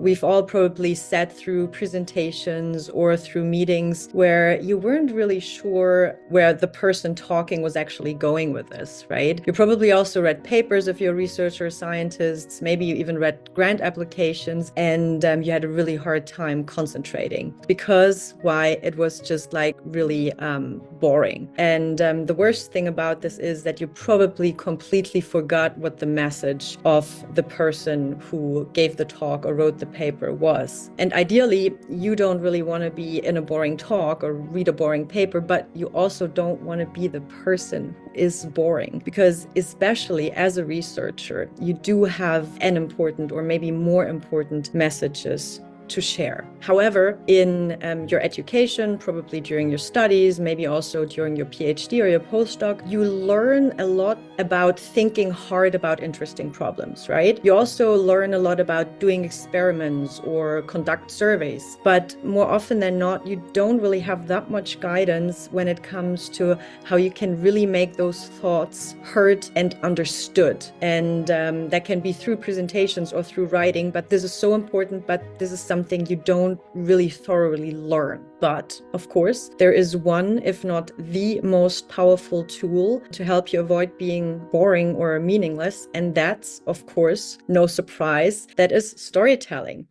We've all probably sat through presentations or through meetings where you weren't really sure where the person talking was actually going with this, right? You probably also read papers if you're a researcher or scientists, maybe you even read grant applications, and you had a really hard time concentrating because why? It was just like really boring. And the worst thing about this is that you probably completely forgot what the message of the person who gave the talk or wrote the paper was. And ideally, you don't really want to be in a boring talk or read a boring paper, but you also don't want to be the person who is boring, because especially as a researcher, you do have an important or maybe more important messages to share. However, in your education, probably during your studies, maybe also during your PhD or your postdoc, you learn a lot about thinking hard about interesting problems, right? You also learn a lot about doing experiments or conduct surveys. But more often than not, you don't really have that much guidance when it comes to how you can really make those thoughts heard and understood. And that can be through presentations or through writing, but this is so important, but this is something you don't really thoroughly learn. But of course, there is one, if not the most powerful tool to help you avoid being boring or meaningless. And that's, of course, no surprise, that is storytelling.